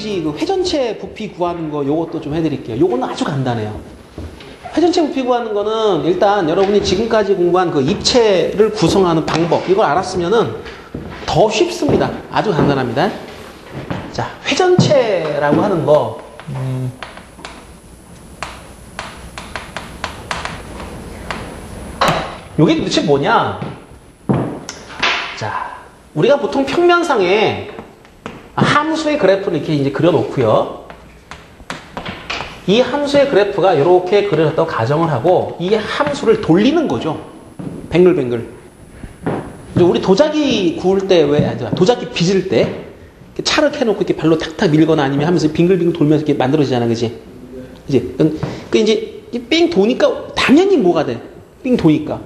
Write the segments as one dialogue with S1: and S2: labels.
S1: 퀴즈 그 회전체 부피 구하는 거 요것도 좀 해드릴게요. 요거는 아주 간단해요. 회전체 부피 구하는 거는 일단 여러분이 지금까지 공부한 그 입체를 구성하는 방법 이걸 알았으면은 더 쉽습니다. 아주 간단합니다. 자, 회전체라고 하는 거 요게 도대체 뭐냐? 자, 우리가 보통 평면상에 함수의 그래프를 이렇게 이제 그려놓고요. 이 함수의 그래프가 이렇게 그려졌다고 가정을 하고 이 함수를 돌리는 거죠. 뱅글뱅글. 우리 도자기 구울 때 도자기 빚을 때 차를 해놓고 이렇게 발로 탁탁 밀거나 아니면 하면서 빙글빙글 돌면서 이렇게 만들어지잖아, 그지? 이제 삥 도니까 당연히 뭐가 돼? 삥 도니까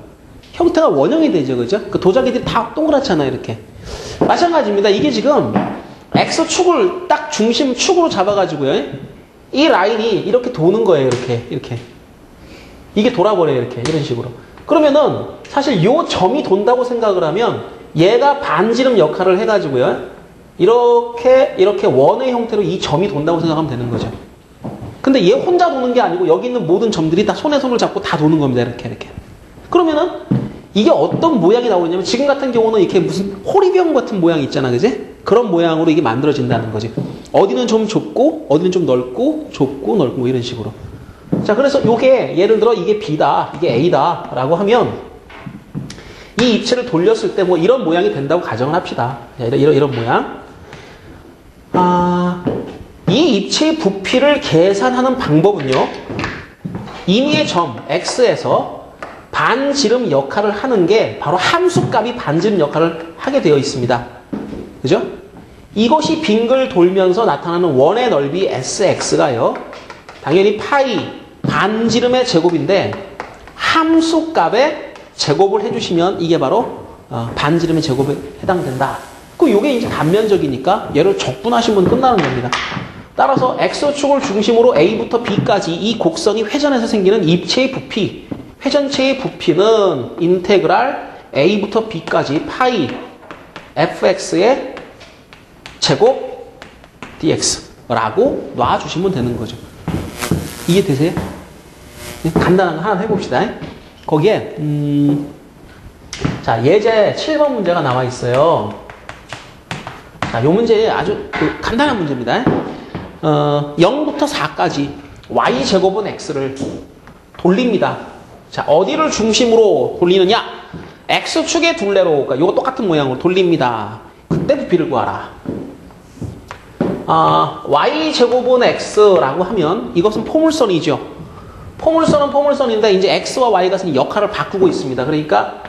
S1: 형태가 원형이 되죠, 그죠? 그 도자기들이 다 동그랗잖아, 이렇게. 마찬가지입니다. 이게 지금 X축을 딱 중심 축으로 잡아가지고요. 이 라인이 이렇게 도는 거예요, 이렇게. 이게 돌아버려요, 이렇게. 이런 식으로. 그러면은 사실 요 점이 돈다고 생각을 하면 얘가 반지름 역할을 해가지고요. 이렇게 원의 형태로 이 점이 돈다고 생각하면 되는 거죠. 근데 얘 혼자 도는 게 아니고 여기 있는 모든 점들이 다 손에 손을 잡고 다 도는 겁니다, 이렇게. 그러면은 이게 어떤 모양이 나오냐면 지금 같은 경우는 이렇게 무슨 호리병 같은 모양이 있잖아, 그지? 그런 모양으로 이게 만들어진다는 거지. 어디는 좀 좁고 어디는 좀 넓고 좁고 넓고 뭐 이런 식으로. 자, 그래서 요게 예를 들어 이게 B다, 이게 A다 라고 하면 이 입체를 돌렸을 때 뭐 이런 모양이 된다고 가정을 합시다. 이런 모양. 이 입체의 부피를 계산하는 방법은요. 임의의 점 X에서 반지름 역할을 하는 게 바로 함수값이 반지름 역할을 하게 되어 있습니다. 그죠? 이것이 빙글 돌면서 나타나는 원의 넓이 SX가요. 당연히 파이 반지름의 제곱인데 함수값의 제곱을 해주시면 이게 바로 반지름의 제곱에 해당된다. 그럼 이게 이제 단면적이니까 얘를 적분하시면 끝나는 겁니다. 따라서 X축을 중심으로 A부터 B까지 이 곡선이 회전해서 생기는 입체의 부피, 회전체의 부피는 인테그랄 A부터 B까지 파이 fx의 제곱 dx라고 놔주시면 되는 거죠. 이해되세요? 간단한 거 하나 해봅시다. 거기에 자, 예제 7번 문제가 나와 있어요. 자, 요 문제 아주 간단한 문제입니다. 0부터 4까지 y제곱은 x를 돌립니다. 자, 어디를 중심으로 돌리느냐? x축의 둘레로, 그러니까 요거 똑같은 모양으로 돌립니다. 그때 부피를 구하라. y제곱은 x라고 하면 이것은 포물선이죠. 포물선은 포물선인데 이제 x와 y가 역할을 바꾸고 있습니다. 그러니까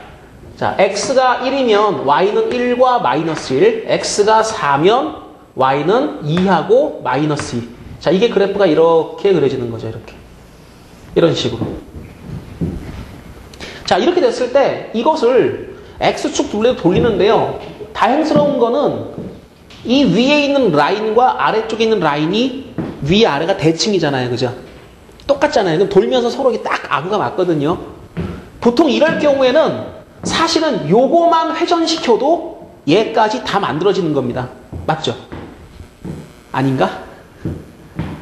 S1: 자, x가 1이면 y는 1과 마이너스 1, x가 4면 y는 2하고 마이너스 2. 자, 이게 그래프가 이렇게 그려지는 거죠. 이렇게. 이런 식으로. 자, 이렇게 됐을 때 이것을 x축 둘레로 돌리는데요. 다행스러운 거는 이 위에 있는 라인과 아래쪽에 있는 라인이 위아래가 대칭이잖아요. 그죠? 똑같잖아요. 그럼 돌면서 서로 이게 딱 아구가 맞거든요. 보통 이럴 경우에는 사실은 요거만 회전시켜도 얘까지 다 만들어지는 겁니다. 맞죠? 아닌가?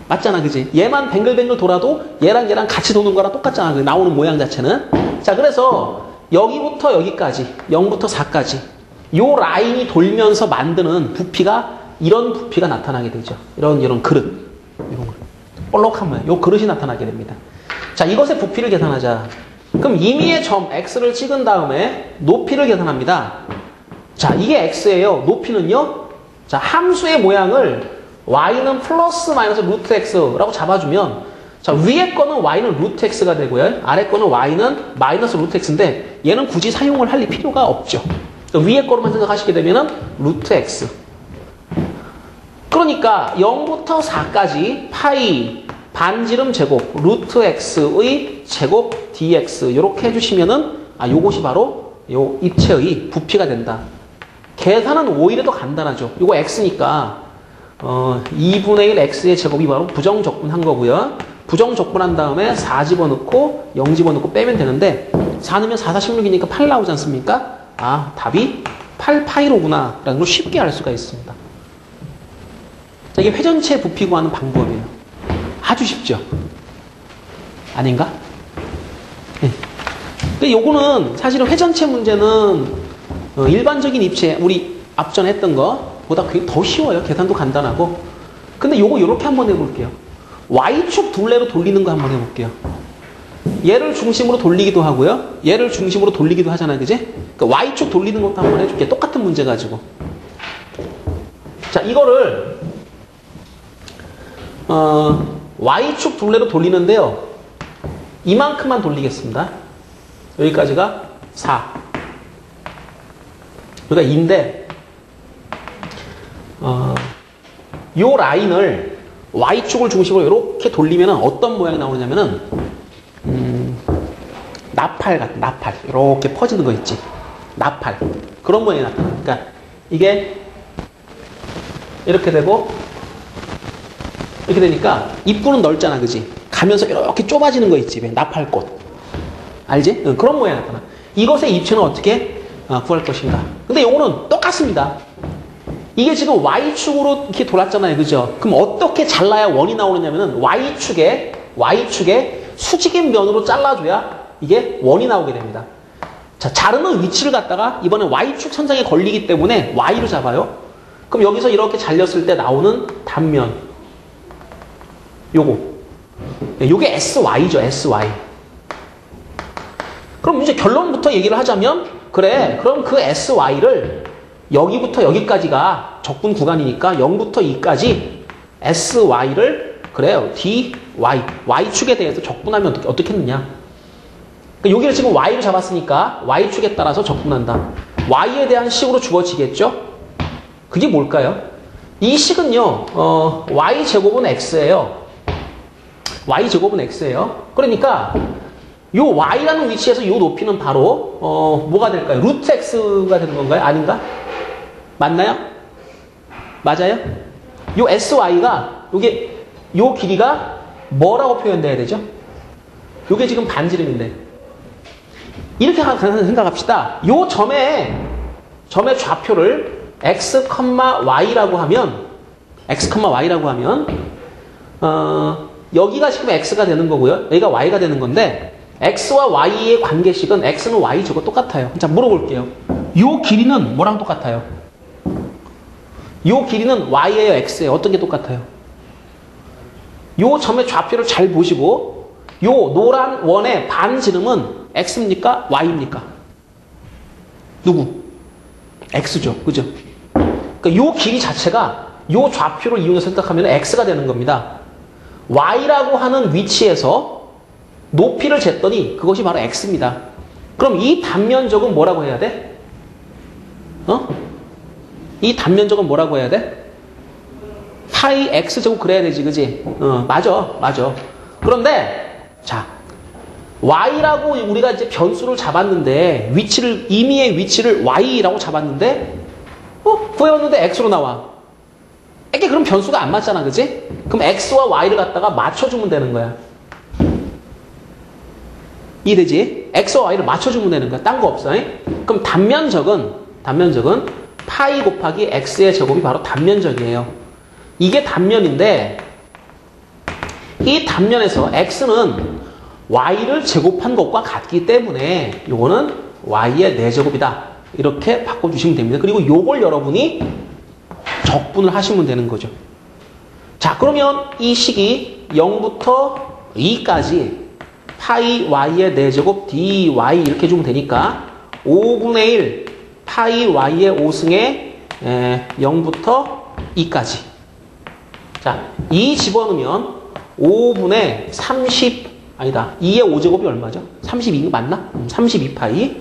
S1: 맞잖아, 그지? 얘만 뱅글뱅글 돌아도 얘랑 같이 도는 거랑 똑같잖아. 나오는 모양 자체는. 자, 그래서 여기부터 여기까지 0부터 4까지 요 라인이 돌면서 만드는 부피가 이런 부피가 나타나게 되죠. 이런 그릇. 이런 그릇. 볼록한 모양. 요 그릇이 나타나게 됩니다. 자, 이것의 부피를 계산하자. 그럼 임의의 점 X를 찍은 다음에 높이를 계산합니다. 자, 이게 X예요. 높이는요. 자, 함수의 모양을 Y는 플러스 마이너스 루트 X라고 잡아주면 자, 위에 거는 Y는 루트 X가 되고요. 아래 거는 Y는 마이너스 루트 X인데 얘는 굳이 사용을 할 필요가 없죠. 위에 거로만 생각하시게 되면은 루트 X. 그러니까 0부터 4까지 파이 반지름 제곱 루트 X의 제곱 dx 이렇게 해주시면은 요것이 바로 요 입체의 부피가 된다. 계산은 오히려 더 간단하죠. 이거 X니까 2분의 1 X의 제곱이 바로 부정적분한 거고요. 부정적분한 다음에 4 집어넣고 0 집어넣고 빼면 되는데 4 넣으면 4, 4, 16이니까 8 나오지 않습니까? 답이 8파이로구나 라는 걸 쉽게 알 수가 있습니다. 자, 이게 회전체 부피 구하는 방법이에요. 아주 쉽죠? 아닌가? 네. 근데 요거는 사실은 회전체 문제는 일반적인 입체, 우리 앞전에 했던 거보다 그게 더 쉬워요. 계산도 간단하고. 근데 요거 요렇게 한번 해볼게요. Y축 둘레로 돌리는 거 한번 해볼게요. 얘를 중심으로 돌리기도 하고요. 얘를 중심으로 돌리기도 하잖아요. 그지? 그러니까 Y축 돌리는 것도 한번 해줄게요. 똑같은 문제 가지고. 자, 이거를 Y축 둘레로 돌리는데요. 이만큼만 돌리겠습니다. 여기까지가 4. 그러니까 2인데 요 라인을 Y축을 중심으로 이렇게 돌리면 어떤 모양이 나오냐면은 나팔 같은, 나팔. 이렇게 퍼지는 거 있지. 나팔. 그런 모양이 나타나. 그러니까 이게 이렇게 되고 이렇게 되니까 입구는 넓잖아. 그지? 가면서 이렇게 좁아지는 거 있지. 나팔꽃. 알지? 그런 모양이 나타나. 이것의 입체는 어떻게 구할 것인가. 근데 요거는 똑같습니다. 이게 지금 Y축으로 이렇게 돌았잖아요. 그죠? 그럼 어떻게 잘라야 원이 나오느냐면은 Y축에 수직인 면으로 잘라줘야 이게 원이 나오게 됩니다. 자, 자르는 위치를 갖다가 이번에 Y축 선상에 걸리기 때문에 Y로 잡아요. 그럼 여기서 이렇게 잘렸을 때 나오는 단면. 요게 SY죠. SY. 그럼 이제 결론부터 얘기를 하자면, 그래, 그럼 그 SY를 여기부터 여기까지가 적분 구간이니까 0부터 2까지 SY를 그래요. DY, Y축에 대해서 적분하면 어떻게 했느냐. 그러니까 여기를 지금 Y를 잡았으니까 Y축에 따라서 적분한다. Y에 대한 식으로 주어지겠죠? 그게 뭘까요? 이 식은요, Y제곱은 X예요. Y제곱은 X예요. 그러니까 요 Y라는 위치에서 요 높이는 바로 뭐가 될까요? 루트 X가 되는 건가요? 아닌가? 맞나요? 맞아요? 요 SY가 요 길이가 뭐라고 표현돼야 되죠? 요게 지금 반지름인데 이렇게 생각합시다. 요 점의 좌표를 X, Y라고 하면 여기가 지금 X가 되는 거고요. 여기가 Y가 되는 건데 X와 Y의 관계식은 X는 Y 저거 똑같아요. 자, 물어볼게요. 요 길이는 뭐랑 똑같아요? 요 길이는 Y예요, X예요? 어떤 게 똑같아요? 요 점의 좌표를 잘 보시고 요 노란 원의 반지름은 X입니까? Y입니까? 누구? X죠. 그죠? 그러니까 요 길이 자체가 요 좌표를 이용해서 선택하면 X가 되는 겁니다. Y라고 하는 위치에서 높이를 쟀더니 그것이 바로 X입니다. 그럼 이 단면적은 뭐라고 해야 돼? 이 단면적은 뭐라고 해야 돼? 파이 X제곱 그래야 되지, 그지? 맞아. 그런데, 자, Y라고 우리가 이제 변수를 잡았는데, 임의의 위치를 Y라고 잡았는데, 구해왔는데 X로 나와. 이게 그럼 변수가 안 맞잖아, 그지? 그럼 X와 Y를 갖다가 맞춰주면 되는 거야. 이해되지? X와 Y를 맞춰주면 되는 거야. 딴 거 없어. 그럼 단면적은 파이 곱하기 X의 제곱이 바로 단면적이에요. 이게 단면인데 이 단면에서 X는 Y를 제곱한 것과 같기 때문에 요거는 Y의 4제곱이다. 이렇게 바꿔주시면 됩니다. 그리고 요걸 여러분이 적분을 하시면 되는 거죠. 자, 그러면 이 식이 0부터 2까지 파이 Y의 4제곱 dy 이렇게 주면 되니까 5분의 1 파이 Y의 5승에 0부터 2까지. 자, 2 집어넣으면 5분의 2의 5제곱이 얼마죠? 32 맞나? 32파이.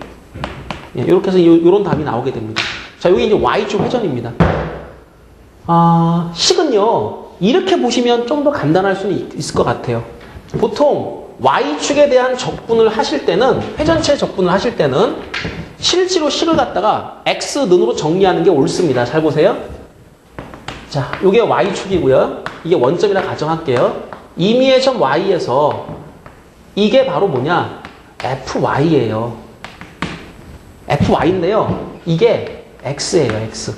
S1: 이렇게 해서 이런 답이 나오게 됩니다. 자, 여기 이제 Y축 회전입니다. 식은요, 이렇게 보시면 좀 더 간단할 수는 있을 것 같아요. 보통 Y축에 대한 적분을 하실 때는, 회전체 적분을 하실 때는 실제로 식을 갖다가 X는으로 정리하는 게 옳습니다. 잘 보세요. 자, 이게 Y축이고요. 이게 원점이라 가정할게요. 임의의 점 Y에서 이게 바로 뭐냐? FY예요. FY인데요. 이게 X예요, X.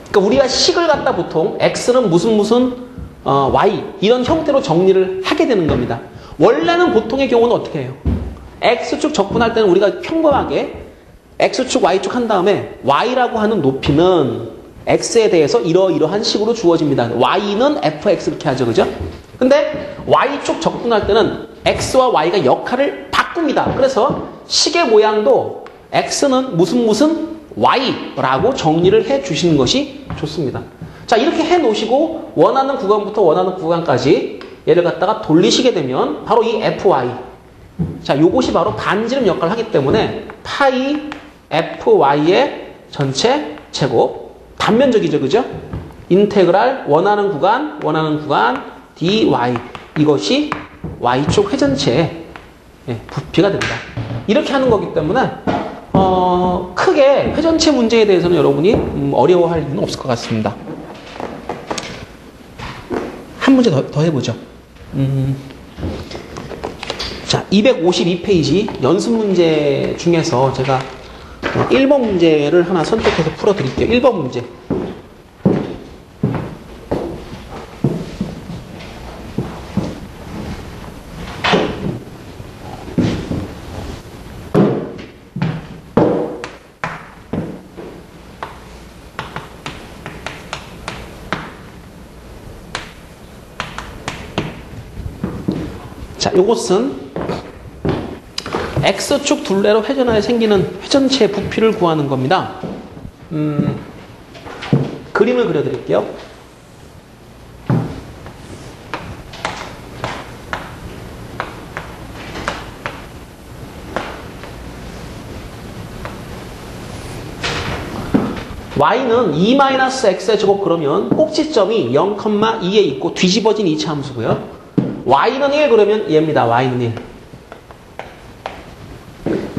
S1: 그러니까 우리가 식을 갖다 보통 x는 무슨 y 이런 형태로 정리를 하게 되는 겁니다. 원래는 보통의 경우는 어떻게 해요? x축 적분할 때는 우리가 평범하게 x축 y축 한 다음에 y라고 하는 높이는 x에 대해서 이러이러한 식으로 주어집니다. y는 fx 이렇게 하죠. 그죠? 근데 y축 적분할 때는 x와 y가 역할을 바꿉니다. 그래서 식의 모양도 x는 무슨 y라고 정리를 해 주시는 것이 좋습니다. 자, 이렇게 해 놓으시고 원하는 구간부터 원하는 구간까지 얘를 갖다가 돌리시게 되면 바로 이 fy. 자, 요것이 바로 반지름 역할을 하기 때문에 파이 fy의 전체 제곱. 단면적이죠. 그죠? 인테그랄 원하는 구간 dy. 이것이 y축 회전체의 부피가 됩니다. 이렇게 하는 거기 때문에 크게 회전체 문제에 대해서는 여러분이 어려워할 일은 없을 것 같습니다. 한 문제 더 해보죠. 자, 252페이지 연습 문제 중에서 제가 1번 문제를 하나 선택해서 풀어드릴게요. 1번 문제. 자, 요것은 X축 둘레로 회전하여 생기는 회전체의 부피를 구하는 겁니다. 그림을 그려드릴게요. y는 2-x의 제곱 그러면 꼭지점이 0,2에 있고 뒤집어진 이차 함수고요. y는 1 그러면 얘입니다. y는 1.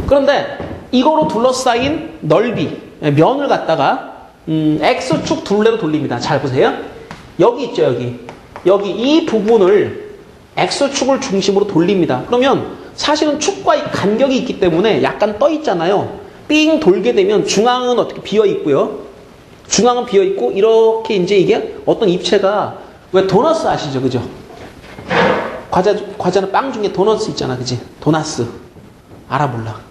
S1: 그런데 이거로 둘러싸인 넓이, 면을 갖다가 x축 둘레로 돌립니다. 잘 보세요. 여기 있죠. 여기 이 부분을 x축을 중심으로 돌립니다. 그러면 사실은 축과 간격이 있기 때문에 약간 떠 있잖아요. 삥 돌게 되면 중앙은 어떻게 비어 있고요. 중앙은 비어 있고 이렇게 이제 이게 어떤 입체가 왜 도너스 아시죠? 그죠? 과자는 빵 중에 도너스 있잖아. 그지? 도나스. 알아 몰라.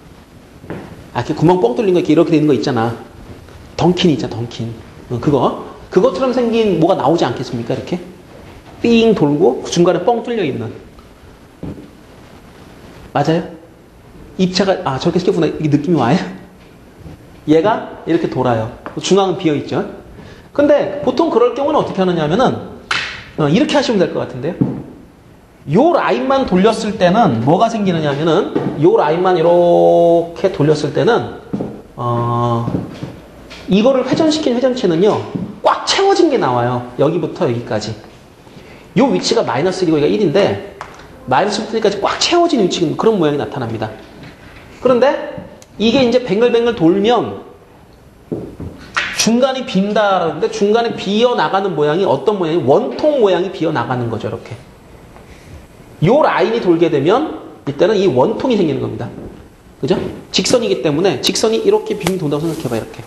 S1: 이렇게 구멍 뻥 뚫린 거 이렇게 되는 거 있잖아. 던킨 있잖아. 던킨. 그것처럼 생긴 뭐가 나오지 않겠습니까? 이렇게 삥 돌고 중간에 뻥 뚫려 있는. 맞아요? 입체가 저렇게 생겼구나. 이게 느낌이 와요? 얘가 이렇게 돌아요. 중앙은 비어 있죠. 근데 보통 그럴 경우는 어떻게 하느냐 하면은 이렇게 하시면 될 것 같은데요. 요 라인만 돌렸을 때는 뭐가 생기느냐 하면은 요 라인만 이렇게 돌렸을 때는 이거를 회전시킨 회전체는요 꽉 채워진 게 나와요. 여기부터 여기까지. 요 위치가 -1이고 여기가 1인데 -1까지 꽉 채워진 위치 그런 모양이 나타납니다. 그런데 이게 이제 뱅글뱅글 돌면 중간이 빈다 그러는데 중간에 비어 나가는 모양이 어떤 모양이 원통 모양이 비어 나가는 거죠. 이렇게. 요 라인이 돌게 되면 이때는 이 원통이 생기는 겁니다. 그죠? 직선이기 때문에 직선이 이렇게 빙 돈다고 생각해봐. 이렇게.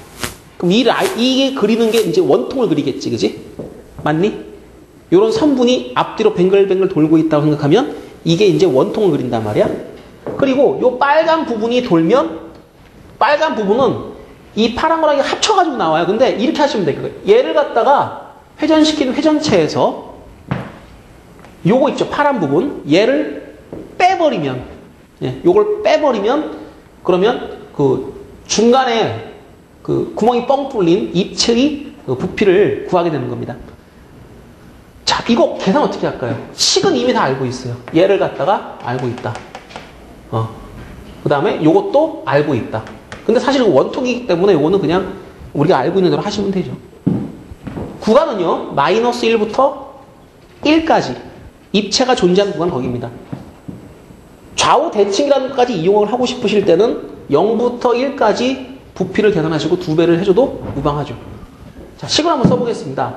S1: 그럼 이게 그리는 게 이제 원통을 그리겠지. 그지? 맞니? 요런 선분이 앞뒤로 뱅글뱅글 돌고 있다고 생각하면 이게 이제 원통을 그린단 말이야. 그리고 요 빨간 부분이 돌면 빨간 부분은 이 파란 거랑 합쳐가지고 나와요. 근데 이렇게 하시면 돼요. 얘를 갖다가 회전시킨 회전체에서 요거 있죠. 파란 부분. 얘를 빼버리면, 요걸 빼버리면, 그러면 그 중간에 그 구멍이 뻥 뚫린 입체의 그 부피를 구하게 되는 겁니다. 자, 이거 계산 어떻게 할까요? 식은 이미 다 알고 있어요. 얘를 갖다가 알고 있다. 그 다음에 요것도 알고 있다. 근데 사실 원통이기 때문에 요거는 그냥 우리가 알고 있는 대로 하시면 되죠. 구간은요, -1부터 1까지. 입체가 존재하는 구간 거기입니다. 좌우 대칭이라는 것까지 이용을 하고 싶으실 때는 0부터 1까지 부피를 계산하시고 2배를 해줘도 무방하죠. 자, 식을 한번 써보겠습니다.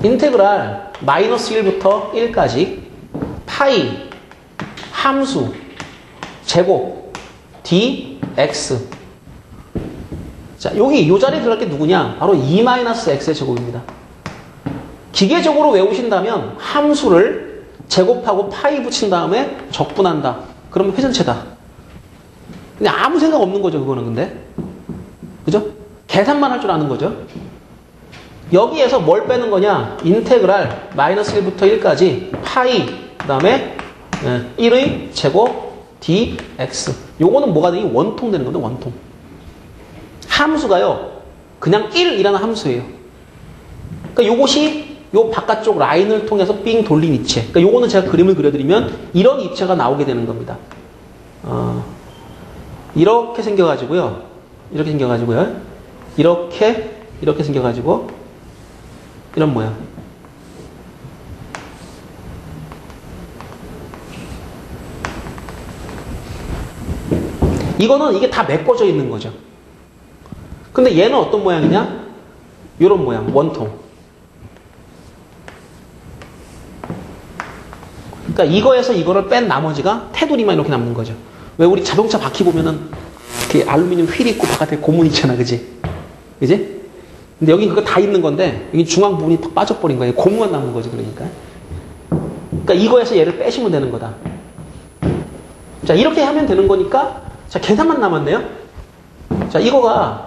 S1: 인테그랄 -1부터 1까지 파이 함수 제곱 dx. 자, 여기 이 자리에 들어갈 게 누구냐? 바로 2-x의 제곱입니다. 기계적으로 외우신다면 함수를 제곱하고 파이 붙인 다음에 적분한다. 그러면 회전체다. 근데 아무 생각 없는 거죠, 그거는 근데. 그죠? 계산만 할 줄 아는 거죠. 여기에서 뭘 빼는 거냐? 인테그랄 -1부터 1까지 파이, 그 다음에 1의 제곱 dx. 요거는 뭐가 되니? 원통 되는 건데, 원통. 함수가요, 그냥 1이라는 함수예요. 그러니까 요것이 요 바깥쪽 라인을 통해서 삥 돌린 입체. 그러니까 요거는 제가 그림을 그려드리면 이런 입체가 나오게 되는 겁니다. 이렇게 생겨가지고요. 이렇게 생겨가지고요. 이렇게 생겨가지고 이런 모양. 이거는 이게 다 메꿔져 있는 거죠. 근데 얘는 어떤 모양이냐? 이런 모양, 원통. 그러니까 이거에서 이거를 뺀 나머지가 테두리만 이렇게 남는 거죠. 왜 우리 자동차 바퀴 보면은 이렇게 알루미늄 휠 있고 바깥에 고문 있잖아, 그지? 그지? 근데 여기 그거 다 있는 건데 여기 중앙 부분이 탁 빠져버린 거예요. 고무만 남은 거죠, 그러니까. 그러니까 이거에서 얘를 빼시면 되는 거다. 자, 이렇게 하면 되는 거니까 자, 계산만 남았네요. 자, 이거가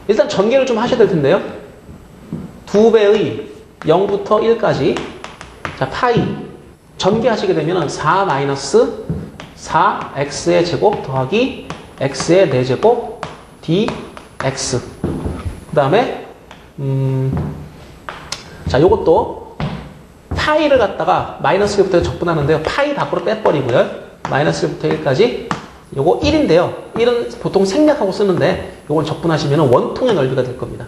S1: 일단 전개를 좀 하셔야 될 텐데요. 2배의 0부터 1까지 자, 파이 전개하시게 되면 4-4x의 제곱 더하기 x의 4제곱 dx. 그 다음에 자, 요것도 파이를 갖다가 -1부터 적분하는데요. 파이 밖으로 빼버리고요. -1부터 1까지 요거 1인데요. 1은 보통 생략하고 쓰는데 요걸 적분하시면 원통의 넓이가 될 겁니다.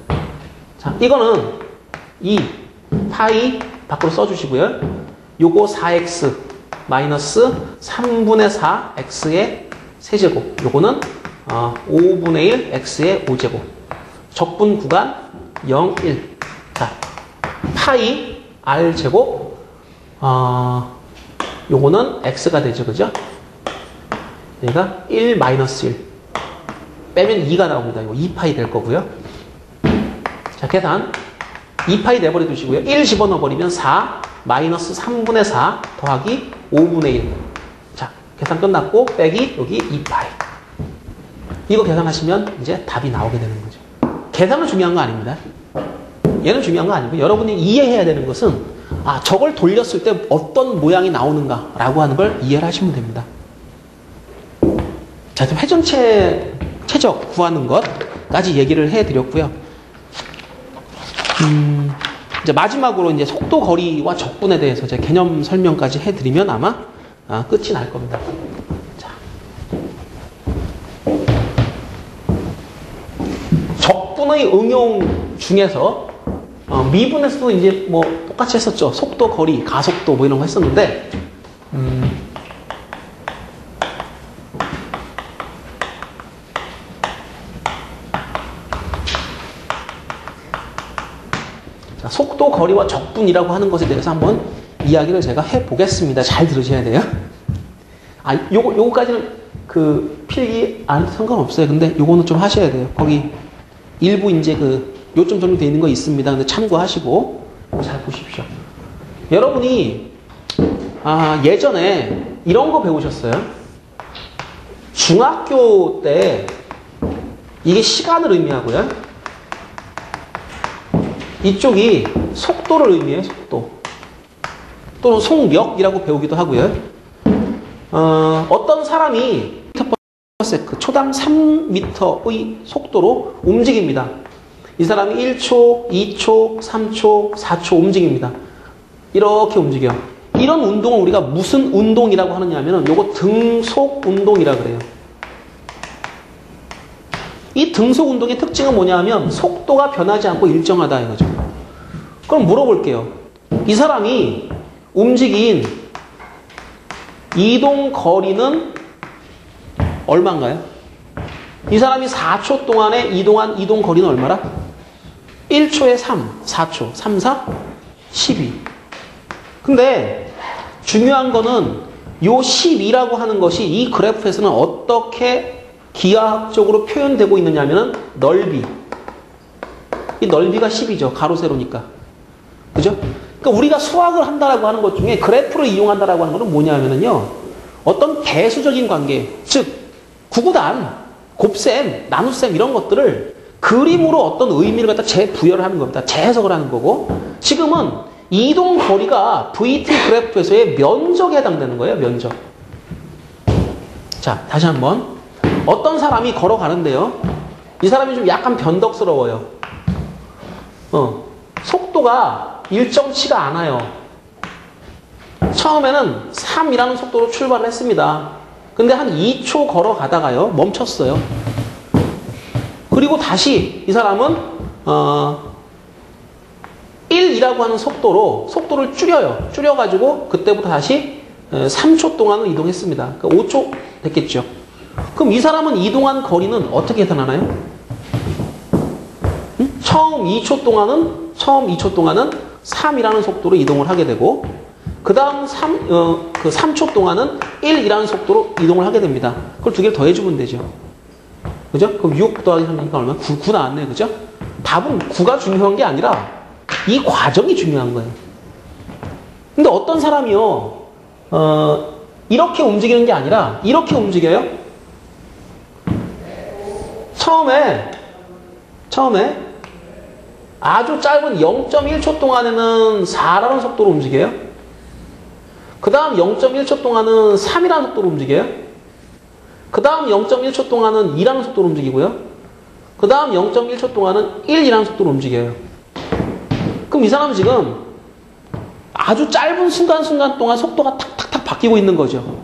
S1: 자, 이거는 이 파이 밖으로 써주시고요. 요거 4x 마이너스 3분의 4 x의 세제곱. 요거는 5분의 1 x의 5제곱. 적분 구간 0, 1. 자, 파이 r 제곱. 요거는 x가 되죠, 그죠? 얘가 1 마이너스 1. 빼면 2가 나옵니다. 이거 2파이 될 거고요. 자, 계산. 2파이 내버려 두시고요. 1 집어넣어 버리면 4 마이너스 3분의 4 더하기 5분의 1. 자, 계산 끝났고 빼기 여기 2파이. 이거 계산하시면 이제 답이 나오게 되는 거죠. 계산은 중요한 거 아닙니다. 얘는 중요한 거 아니고 여러분이 이해해야 되는 것은 저걸 돌렸을 때 어떤 모양이 나오는가 라고 하는 걸 이해를 하시면 됩니다. 자, 회전체 최적 구하는 것까지 얘기를 해드렸고요. 이제 마지막으로 이제 속도, 거리와 적분에 대해서 제 개념 설명까지 해드리면 아마 끝이 날 겁니다. 자, 적분의 응용 중에서 미분에서도 이제 뭐 똑같이 했었죠. 속도, 거리, 가속도 뭐 이런 거 했었는데 자, 속도, 거리와 적분이라고 하는 것에 대해서 한번 이야기를 제가 해보겠습니다. 잘 들으셔야 돼요. 요거까지는 그 필기 안 상관없어요. 근데 요거는 좀 하셔야 돼요. 거기 일부 이제 요점 정도 되어 있는 거 있습니다. 근데 참고하시고 잘 보십시오. 여러분이 예전에 이런 거 배우셨어요? 중학교 때 이게 시간을 의미하고요. 이쪽이 속도를 의미해요. 속도. 또는 속력이라고 배우기도 하고요. 어떤 사람이 초당 3m의 속도로 움직입니다. 이 사람이 1초, 2초, 3초, 4초 움직입니다. 이렇게 움직여. 이런 운동을 우리가 무슨 운동이라고 하느냐 하면 요거 등속 운동이라고 그래요. 이 등속 운동의 특징은 뭐냐 하면 속도가 변하지 않고 일정하다 이거죠. 그럼 물어볼게요. 이 사람이 움직인 이동 거리는 얼마인가요? 이 사람이 4초 동안에 이동한 이동 거리는 얼마라? 1초에 3, 4초, 3, 4, 12. 근데 중요한 거는 요 12라고 하는 것이 이 그래프에서는 어떻게 기하학적으로 표현되고 있느냐면은 넓이. 이 넓이가 10이죠. 가로 세로니까. 그죠? 그러니까 우리가 수학을 한다라고 하는 것 중에 그래프를 이용한다라고 하는 것은 뭐냐면은요. 어떤 대수적인 관계, 즉 구구단, 곱셈, 나눗셈 이런 것들을 그림으로 어떤 의미를 갖다 재부여를 하는 겁니다. 재해석을 하는 거고 지금은 이동 거리가 VT 그래프에서의 면적에 해당되는 거예요. 면적. 자, 다시 한번. 어떤 사람이 걸어가는데요. 이 사람이 좀 약간 변덕스러워요. 속도가 일정치가 않아요. 처음에는 3이라는 속도로 출발을 했습니다. 근데 한 2초 걸어가다가요. 멈췄어요. 그리고 다시 이 사람은 1이라고 하는 속도를 줄여요. 줄여가지고 그때부터 다시 3초 동안을 이동했습니다. 그러니까 5초 됐겠죠. 그럼 이 사람은 이동한 거리는 어떻게 계산하나요? 처음 2초 동안은 3이라는 속도로 이동을 하게 되고 그 다음 3초 동안은 1이라는 속도로 이동을 하게 됩니다. 그걸 두 개를 더해주면 되죠. 그죠? 그럼 6 더하기 3이니까 얼마? 9 나왔네요. 그죠? 답은 9가 중요한 게 아니라 이 과정이 중요한 거예요. 근데 어떤 사람이요, 이렇게 움직이는 게 아니라 이렇게 움직여요. 처음에 아주 짧은 0.1초 동안에는 4라는 속도로 움직여요. 그 다음 0.1초 동안은 3이라는 속도로 움직여요. 그 다음 0.1초 동안은 2라는 속도로 움직이고요. 그 다음 0.1초 동안은 1이라는 속도로 움직여요. 그럼 이 사람은 지금 아주 짧은 순간순간 동안 속도가 탁탁탁 바뀌고 있는 거죠.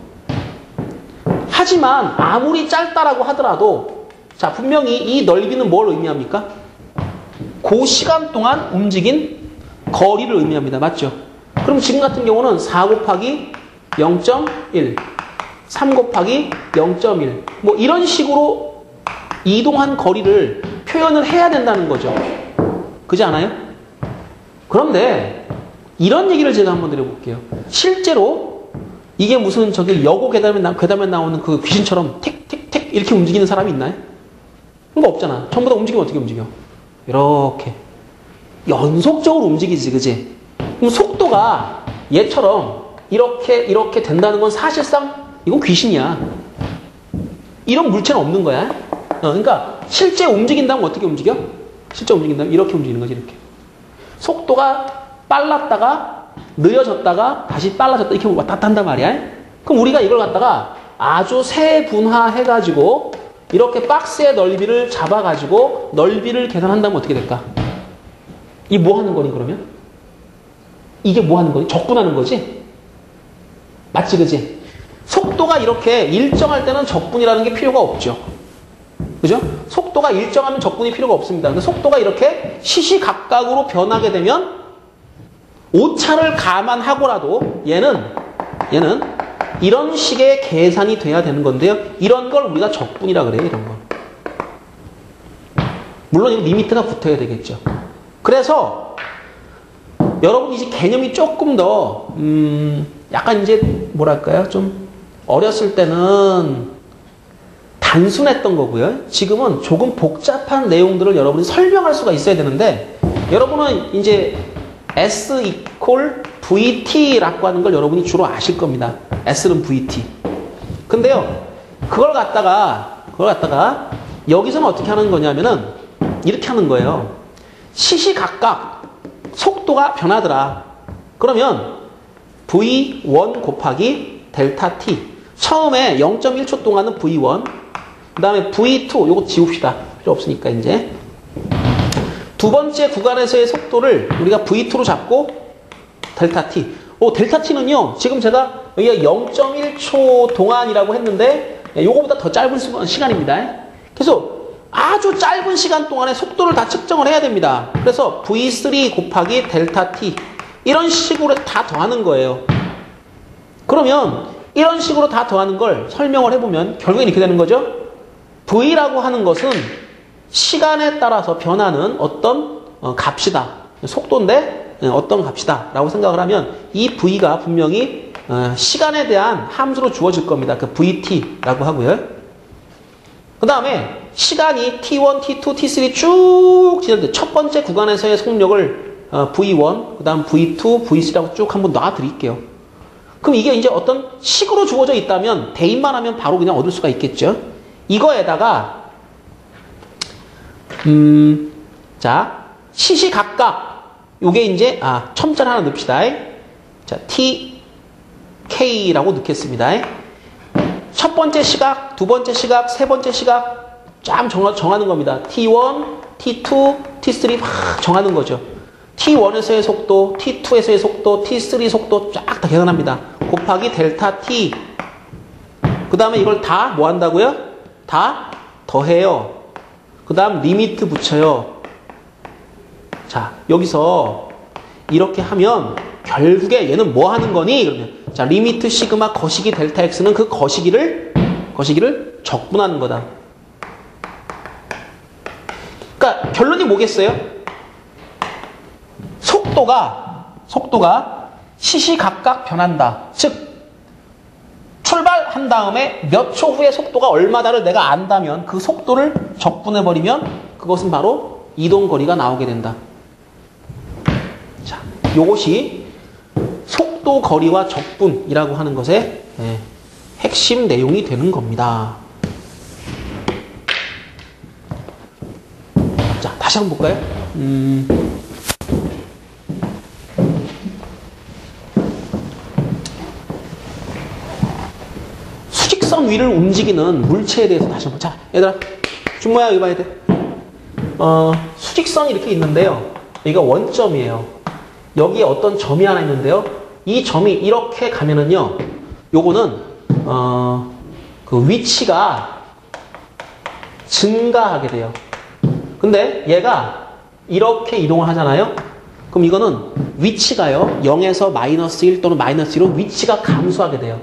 S1: 하지만 아무리 짧다라고 하더라도 자, 분명히 이 넓이는 뭘 의미합니까? 그 시간 동안 움직인 거리를 의미합니다. 맞죠? 그럼 지금 같은 경우는 4 곱하기 0.1, 3 곱하기 0.1 뭐 이런 식으로 이동한 거리를 표현을 해야 된다는 거죠. 그렇지 않아요? 그런데 이런 얘기를 제가 한번 드려볼게요. 실제로 이게 무슨 저기 여고 계단에 나오는 그 귀신처럼 틱틱틱 이렇게 움직이는 사람이 있나요? 그런 거 없잖아. 전부 다 움직이면 어떻게 움직여? 이렇게 연속적으로 움직이지, 그지? 그럼 속도가 얘처럼 이렇게 된다는 건 사실상 이건 귀신이야. 이런 물체는 없는 거야. 그러니까 실제 움직인다면 어떻게 움직여? 실제 움직인다면 이렇게 움직이는 거지, 이렇게. 속도가 빨랐다가 느려졌다가 다시 빨라졌다 이렇게 왔다 갔다 한단 말이야. 그럼 우리가 이걸 갖다가 아주 세분화해가지고 이렇게 박스의 넓이를 잡아가지고 넓이를 계산한다면 어떻게 될까? 이 뭐 하는 거니 그러면? 이게 뭐 하는 거니? 적분하는 거지? 맞지 그지? 속도가 이렇게 일정할 때는 적분이라는 게 필요가 없죠. 그죠? 속도가 일정하면 적분이 필요가 없습니다. 근데 속도가 이렇게 시시각각으로 변하게 되면 오차를 감안하고라도 얘는 이런 식의 계산이 돼야 되는 건데요. 이런 걸 우리가 적분이라 그래요. 이런 거. 물론 이 리미트가 붙어야 되겠죠. 그래서 여러분 이제 개념이 조금 더 약간 이제 뭐랄까요? 좀 어렸을 때는 단순했던 거고요. 지금은 조금 복잡한 내용들을 여러분이 설명할 수가 있어야 되는데 여러분은 이제 S equal VT라고 하는 걸 여러분이 주로 아실 겁니다. S는 VT. 근데요, 그걸 갖다가 여기서는 어떻게 하는 거냐면은 이렇게 하는 거예요. 시시각각 속도가 변하더라. 그러면 V1 곱하기 델타 T. 처음에 0.1초 동안은 V1. 그 다음에 V2. 요거 지웁시다. 필요 없으니까 이제. 두 번째 구간에서의 속도를 우리가 V2로 잡고 델타 T. 델타 T는요. 지금 제가 여기가 0.1초 동안이라고 했는데 요거보다 더 짧은 시간입니다. 그래서 아주 짧은 시간 동안에 속도를 다 측정을 해야 됩니다. 그래서 V3 곱하기 델타 T. 이런 식으로 다 더하는 거예요. 그러면 이런 식으로 다 더하는 걸 설명을 해보면 결국엔 이렇게 되는 거죠. V라고 하는 것은 시간에 따라서 변하는 어떤 값이다. 속도인데 어떤 값이다 라고 생각을 하면 이 V가 분명히 시간에 대한 함수로 주어질 겁니다. 그 VT라고 하고요. 그 다음에 시간이 t1, t2, t3 쭉 지날 첫 번째 구간에서의 속력을 v1, 그 다음 v2, v3라고 쭉 한번 놔드릴게요. 그럼 이게 이제 어떤 식으로 주어져 있다면 대입만 하면 바로 그냥 얻을 수가 있겠죠. 이거에다가 자 시시각각 요게 이제 첨자를 하나 넣읍시다. 자 t k라고 넣겠습니다. 첫 번째 시각, 두 번째 시각, 세 번째 시각 쫙 정하는 겁니다. t1, t2, t3 막 정하는 거죠. t1에서의 속도, t2에서의 속도, t3 속도 쫙 다 계산합니다. 곱하기 델타 t. 그 다음에 이걸 다 뭐 한다고요? 다 더해요. 그 다음 리미트 붙여요. 자, 여기서 이렇게 하면 결국에 얘는 뭐 하는 거니? 그러면 자, 리미트 시그마 거시기 델타 x는 그 거시기를 적분하는 거다. 그러니까 결론이 뭐겠어요? 속도가 시시각각 변한다. 즉 출발한 다음에 몇 초 후에 속도가 얼마다를 내가 안다면 그 속도를 적분해버리면 그것은 바로 이동거리가 나오게 된다. 자, 요것이 속도 거리와 적분이라고 하는 것의 핵심 내용이 되는 겁니다. 자, 다시 한번 볼까요? 수직선 위를 움직이는 물체에 대해서 다시 한번. 자, 얘들아, 준모야 여기 봐야 돼. 수직선이 이렇게 있는데요. 여기가 원점이에요. 여기에 어떤 점이 하나 있는데요. 이 점이 이렇게 가면은요, 요거는 그 위치가 증가하게 돼요. 근데 얘가 이렇게 이동을 하잖아요. 그럼 이거는 위치가요, 0에서 마이너스 1 또는 마이너스 1로 위치가 감소하게 돼요.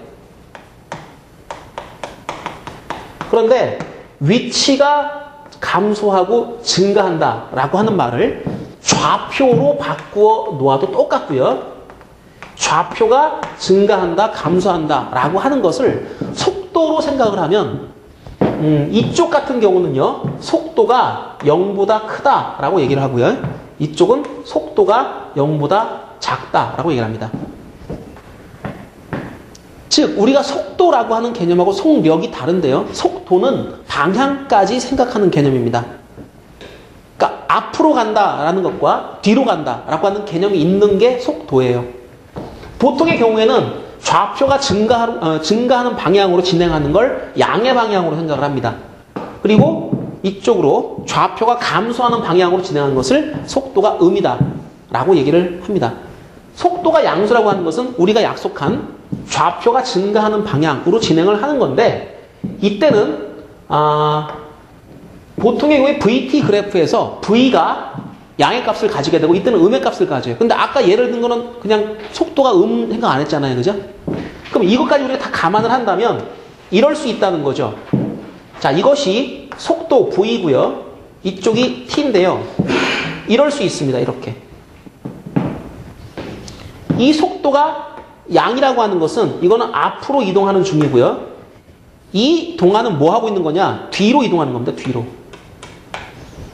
S1: 그런데 위치가 감소하고 증가한다 라고 하는 말을 좌표로 바꾸어 놓아도 똑같고요. 좌표가 증가한다, 감소한다 라고 하는 것을 속도로 생각을 하면 이쪽 같은 경우는요, 속도가 0보다 크다 라고 얘기를 하고요. 이쪽은 속도가 0보다 작다 라고 얘기를 합니다. 즉 우리가 속도라고 하는 개념하고 속력이 다른데요. 속도는 방향까지 생각하는 개념입니다. 그러니까 앞으로 간다라는 것과 뒤로 간다라고 하는 개념이 있는 게 속도예요. 보통의 경우에는 좌표가 증가하는 방향으로 진행하는 걸 양의 방향으로 생각을 합니다. 그리고 이쪽으로 좌표가 감소하는 방향으로 진행하는 것을 속도가 음이다 라고 얘기를 합니다. 속도가 양수라고 하는 것은 우리가 약속한 좌표가 증가하는 방향으로 진행을 하는 건데, 이때는 보통의 경우에 VT 그래프에서 V가 양의 값을 가지게 되고 이때는 음의 값을 가져요. 근데 아까 예를 든 거는 그냥 속도가 생각 안 했잖아요. 그죠? 그럼 이것까지 우리가 다 감안을 한다면 이럴 수 있다는 거죠. 자, 이것이 속도 V고요. 이쪽이 T인데요. 이럴 수 있습니다. 이렇게. 이 속도가 양이라고 하는 것은 이거는 앞으로 이동하는 중이고요. 이 동안은 뭐 하고 있는 거냐? 뒤로 이동하는 겁니다. 뒤로.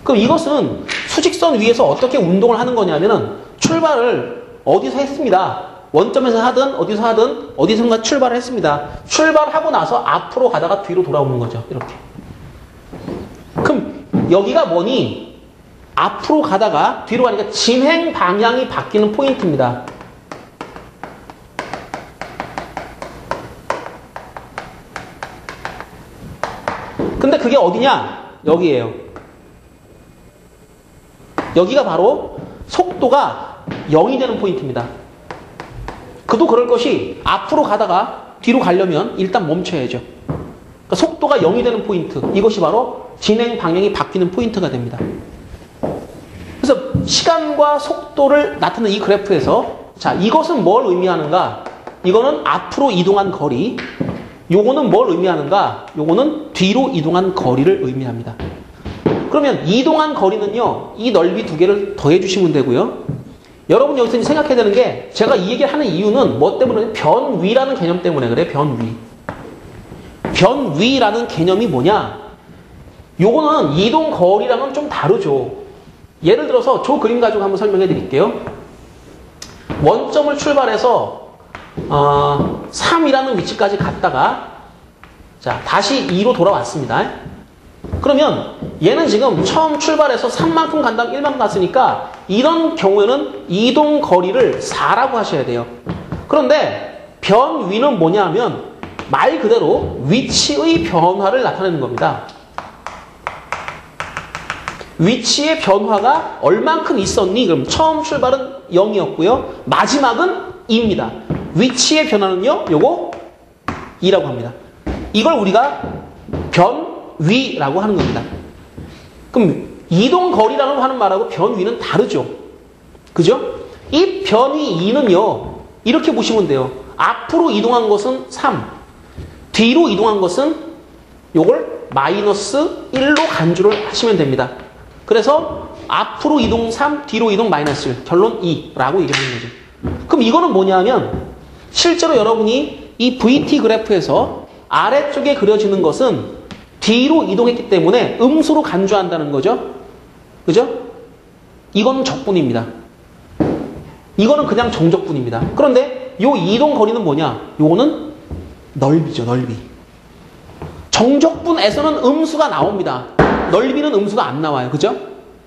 S1: 그럼 이것은 수직선 위에서 어떻게 운동을 하는 거냐면은 출발을 어디서 했습니다. 원점에서 하든 어디서 하든 어디선가 출발을 했습니다. 출발하고 나서 앞으로 가다가 뒤로 돌아오는 거죠. 이렇게. 그럼 여기가 뭐니? 앞으로 가다가 뒤로 가니까 진행 방향이 바뀌는 포인트입니다. 근데 그게 어디냐? 여기에요. 여기가 바로 속도가 0이 되는 포인트입니다. 그도 그럴 것이 앞으로 가다가 뒤로 가려면 일단 멈춰야죠. 그러니까 속도가 0이 되는 포인트, 이것이 바로 진행 방향이 바뀌는 포인트가 됩니다. 그래서 시간과 속도를 나타내는 이 그래프에서 자, 이것은 뭘 의미하는가? 이거는 앞으로 이동한 거리, 요거는 뭘 의미하는가? 요거는 뒤로 이동한 거리를 의미합니다. 그러면 이동한 거리는요, 이 넓이 두 개를 더해 주시면 되고요. 여러분 여기서 생각해야 되는 게, 제가 이 얘기를 하는 이유는 뭐 때문에? 변위라는 개념 때문에 그래요. 변위. 변위라는 개념이 뭐냐? 요거는 이동 거리랑은 좀 다르죠. 예를 들어서 저 그림 가지고 한번 설명해 드릴게요. 원점을 출발해서 3이라는 위치까지 갔다가 자 다시 2로 돌아왔습니다. 그러면 얘는 지금 처음 출발해서 3만큼 간 다음 1만큼 갔으니까 이런 경우에는 이동 거리를 4라고 하셔야 돼요. 그런데 변위는 뭐냐 하면 말 그대로 위치의 변화를 나타내는 겁니다. 위치의 변화가 얼만큼 있었니? 그럼 처음 출발은 0이었고요. 마지막은 2입니다. 위치의 변화는요. 요거 2라고 합니다. 이걸 우리가 변위라고 하는 겁니다. 그럼 이동거리라고 하는 말하고 변위는 다르죠. 그죠? 이 변위 2는요. 이렇게 보시면 돼요. 앞으로 이동한 것은 3. 뒤로 이동한 것은 요걸 마이너스 1로 간주를 하시면 됩니다. 그래서 앞으로 이동 3, 뒤로 이동 마이너스 1, 결론 2라고 얘기하는 거죠. 그럼 이거는 뭐냐면 실제로 여러분이 이 VT 그래프에서 아래쪽에 그려지는 것은 뒤로 이동했기 때문에 음수로 간주한다는 거죠. 그죠? 이건 적분입니다. 이거는 그냥 정적분입니다. 그런데 요 이동 거리는 뭐냐? 요거는 넓이죠, 넓이. 정적분에서는 음수가 나옵니다. 넓이는 음수가 안 나와요. 그죠?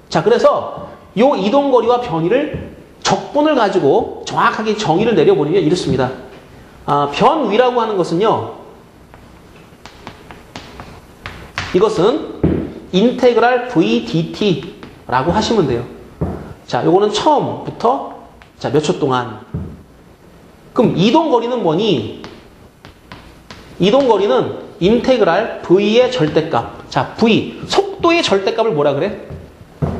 S1: 자, 그래서 요 이동거리와 변위를 적분을 가지고 정확하게 정의를 내려버리면 이렇습니다. 변위라고 하는 것은요. 이것은 인테그랄 VDT라고 하시면 돼요. 자, 요거는 처음부터 자, 몇 초 동안. 그럼 이동거리는 뭐니? 이동거리는 인테그랄 V의 절대값. 자, V. 속도의 절대값을 뭐라 그래?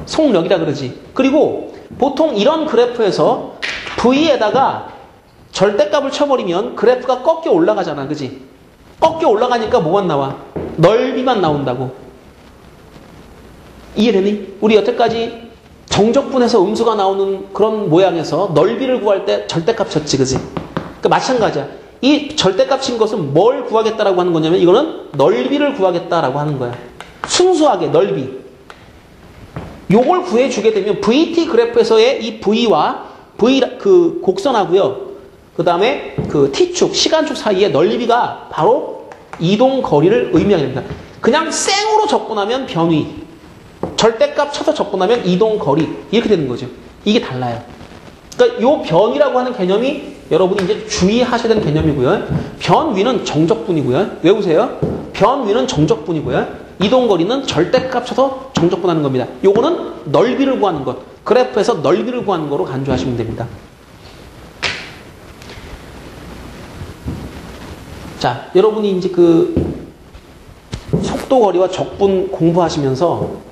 S1: 속력이라 그러지. 그리고 보통 이런 그래프에서 V에다가 절대값을 쳐버리면 그래프가 꺾여 올라가잖아. 그지? 꺾여 올라가니까 뭐가 나와? 넓이만 나온다고. 이해되니? 우리 여태까지 정적분에서 음수가 나오는 그런 모양에서 넓이를 구할 때 절대값 쳤지. 그지? 그러니까 마찬가지야. 이 절대값인 것은 뭘 구하겠다라고 하는 거냐면 이거는 넓이를 구하겠다라고 하는 거야. 순수하게 넓이. 요걸 구해주게 되면 VT 그래프에서의 이 V와 V 그 곡선하고요. 그 다음에 그 T축, 시간축 사이의 넓이가 바로 이동 거리를 의미하게 됩니다. 그냥 생으로 접근하면 변위, 절대값 쳐서 접근하면 이동 거리 이렇게 되는 거죠. 이게 달라요. 그러니까 요 변이라고 하는 개념이 여러분이 이제 주의하셔야 되는 개념이고요. 변위는 정적분이고요. 외우세요. 변위는 정적분이고요. 이동거리는 절대값 쳐서 정적분하는 겁니다. 요거는 넓이를 구하는 것. 그래프에서 넓이를 구하는 거로 간주하시면 됩니다. 자, 여러분이 이제 그 속도거리와 적분 공부하시면서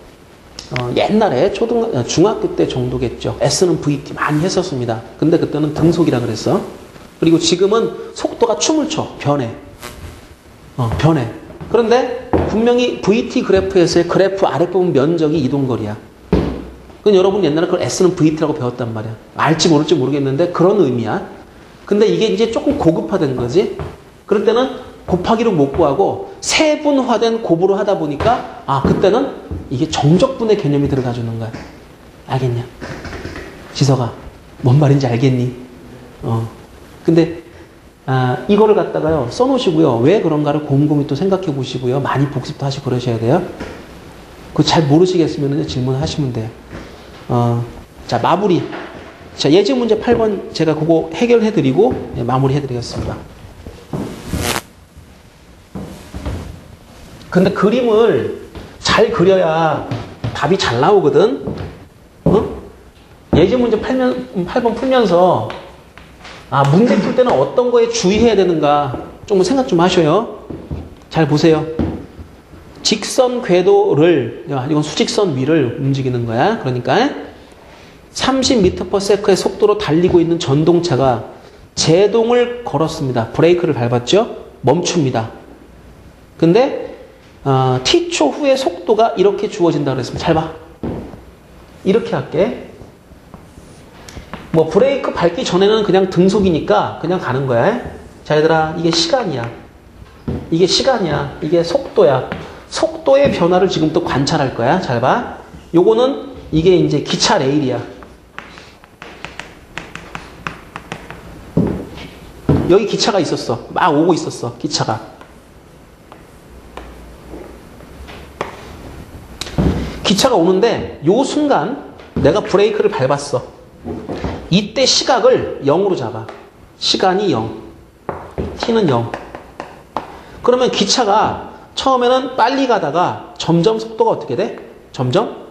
S1: 옛날에 중학교 때 정도겠죠. S는 VT 많이 했었습니다. 근데 그때는 등속이라 그랬어. 그리고 지금은 속도가 춤을 춰. 변해. 변해. 그런데 분명히 VT 그래프에서의 그래프 아랫부분 면적이 이동거리야. 그건 여러분 옛날에 그걸 S는 VT라고 배웠단 말이야. 알지 모를지 모르겠는데 그런 의미야. 근데 이게 이제 조금 고급화된 거지. 그럴 때는 곱하기로 못 구하고 세분화된 곱으로 하다 보니까 그때는 이게 정적분의 개념이 들어가주는 거야. 알겠냐? 지석아, 뭔 말인지 알겠니? 근데 이거를 갖다가요 써놓으시고요. 왜 그런가를 곰곰이 또 생각해 보시고요. 많이 복습도 하시고 그러셔야 돼요. 그거 잘 모르시겠으면 질문하시면 돼요. 자, 마무리. 자, 예제 문제 8번 제가 그거 해결해 드리고 마무리 해 드리겠습니다. 근데 그림을 잘 그려야 답이 잘 나오거든. 예제 문제 8번 풀면서 문제 풀 때는 어떤 거에 주의해야 되는가 좀 생각 좀 하셔요. 잘 보세요. 직선 궤도를, 이건 수직선 위를 움직이는 거야. 그러니까 30m/s의 속도로 달리고 있는 전동차가 제동을 걸었습니다. 브레이크를 밟았죠. 멈춥니다. 근데 T초 후에 속도가 이렇게 주어진다 그랬습니다. 잘 봐. 이렇게 할게. 뭐 브레이크 밟기 전에는 그냥 등속이니까 그냥 가는 거야. 자, 얘들아, 이게 시간이야. 이게 시간이야. 이게 속도야. 속도의 변화를 지금 또 관찰할 거야. 잘 봐. 요거는 이게 이제 기차 레일이야. 여기 기차가 있었어. 막 오고 있었어. 기차가. 기차가 오는데 요 순간 내가 브레이크를 밟았어. 이때 시각을 0으로 잡아. 시간이 0. t는 0. 그러면 기차가 처음에는 빨리 가다가 점점 속도가 어떻게 돼? 점점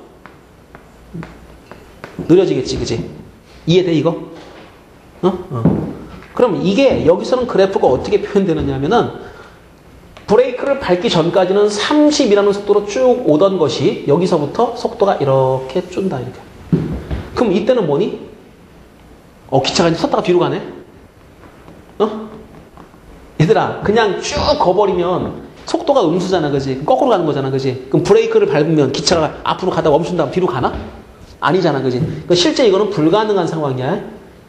S1: 느려지겠지, 그지? 이해돼, 이거? 그럼 이게 여기서는 그래프가 어떻게 표현되느냐 하면은 브레이크를 밟기 전까지는 30이라는 속도로 쭉 오던 것이 여기서부터 속도가 이렇게 쭌다, 이렇게. 그럼 이때는 뭐니? 기차가 이제 섰다가 뒤로 가네? 얘들아, 그냥 쭉 거버리면 속도가 음수잖아, 그지? 거꾸로 가는 거잖아, 그지? 그럼 브레이크를 밟으면 기차가 앞으로 가다 멈춘 다음 뒤로 가나? 아니잖아, 그지? 그러니까 실제 이거는 불가능한 상황이야.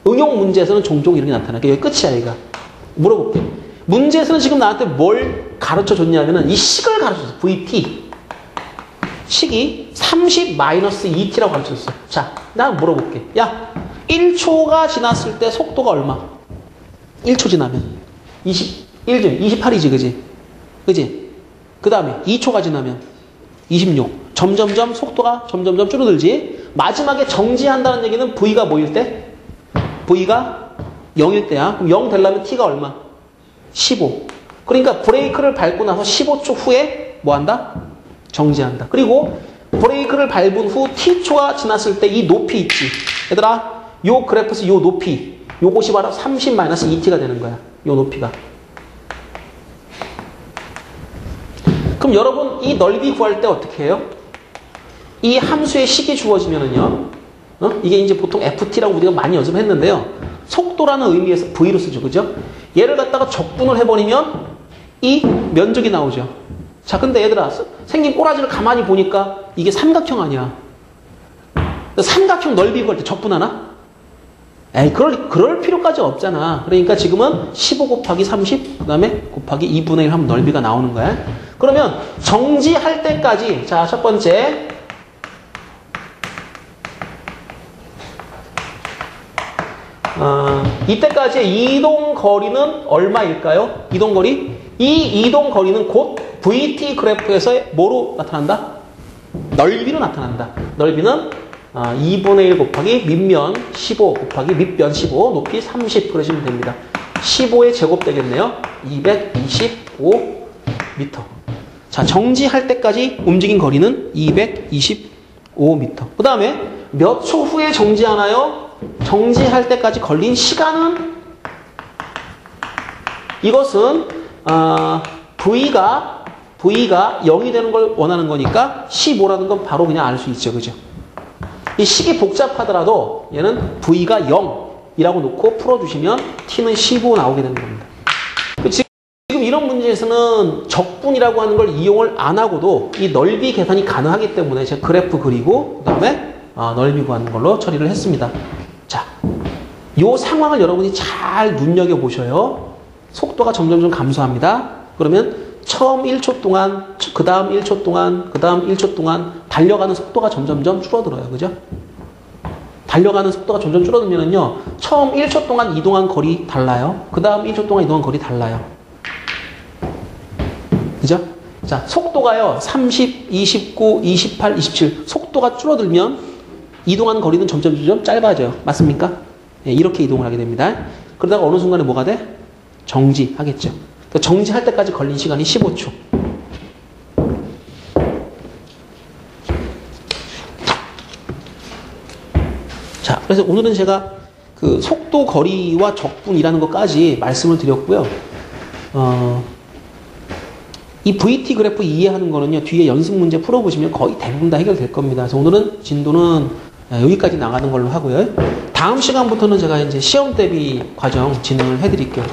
S1: 응용 문제에서는 종종 이런 게 나타나. 그러니까 여기 끝이야, 얘가. 물어볼게. 문제에서는 지금 나한테 뭘 가르쳐 줬냐면은 이 식을 가르쳐 줬어. VT. 식이 30-2t라고 가르쳐 줬어. 자, 나 물어볼게. 야, 1초가 지났을 때 속도가 얼마? 1초 지나면 28이지, 그지? 그지? 그 다음에 2초가 지나면 26. 점점점 속도가 점점점 줄어들지. 마지막에 정지한다는 얘기는 V가 뭐일 때? V가 0일 때야. 그럼 0 되려면 T가 얼마? 15. 그러니까 브레이크를 밟고 나서 15초 후에 뭐 한다? 정지한다. 그리고 브레이크를 밟은 후 T초가 지났을 때 이 높이 있지. 얘들아, 요 그래프에서 요 높이, 요것이 바로 30-2t가 되는 거야. 요 높이가. 그럼 여러분 이 넓이 구할 때 어떻게 해요? 이 함수의 식이 주어지면은요. 이게 이제 보통 ft라고 우리가 많이 연습했는데요. 속도라는 의미에서 v로 쓰죠. 그죠? 얘를 갖다가 적분을 해버리면 이 면적이 나오죠. 자, 근데 얘들아, 생긴 꼬라지를 가만히 보니까 이게 삼각형 아니야. 삼각형 넓이 구할 때 적분하나? 에이, 그럴 필요까지 없잖아. 그러니까 지금은 15 곱하기 30, 그 다음에 곱하기 2분의 1 하면 넓이가 나오는 거야. 그러면 정지할 때까지, 자, 첫 번째. 이때까지의 이동 거리는 얼마일까요? 이동 거리? 이 이동 거리는 곧 VT 그래프에서 뭐로 나타난다? 넓이로 나타난다. 넓이는 2분의 1 곱하기 밑면 15 곱하기 밑변 15 높이 30 그러시면 됩니다. 15의 제곱 되겠네요. 225m. 자, 정지할 때까지 움직인 거리는 225m. 그 다음에 몇 초 후에 정지하나요? 정지할 때까지 걸린 시간은 이것은 V가 0이 되는 걸 원하는 거니까 15라는 건 바로 그냥 알 수 있죠. 그죠? 이 식이 복잡하더라도 얘는 V가 0이라고 놓고 풀어주시면 T는 15 나오게 되는 겁니다. 지금 이런 문제에서는 적분이라고 하는 걸 이용을 안 하고도 이 넓이 계산이 가능하기 때문에 제가 그래프 그리고 그 다음에 넓이 구하는 걸로 처리를 했습니다. 자, 이 상황을 여러분이 잘 눈여겨보셔요. 속도가 점점점 감소합니다. 그러면 처음 1초 동안, 그 다음 1초 동안, 그 다음 1초 동안 달려가는 속도가 점점점 줄어들어요. 그죠? 달려가는 속도가 점점 줄어들면요. 처음 1초 동안 이동한 거리 달라요. 그 다음 1초 동안 이동한 거리 달라요. 그죠? 자, 속도가요. 30, 29, 28, 27. 속도가 줄어들면 이동하는 거리는 점점 짧아져요. 맞습니까? 네, 이렇게 이동을 하게 됩니다. 그러다가 어느 순간에 뭐가 돼? 정지하겠죠. 정지할 때까지 걸린 시간이 15초. 자, 그래서 오늘은 제가 그 속도, 거리와 적분이라는 것까지 말씀을 드렸고요. 이 VT 그래프 이해하는 거는요, 뒤에 연습 문제 풀어보시면 거의 대부분 다 해결될 겁니다. 그래서 오늘은 진도는 여기까지 나가는 걸로 하고요. 다음 시간부터는 제가 이제 시험 대비 과정 진행을 해드릴게요.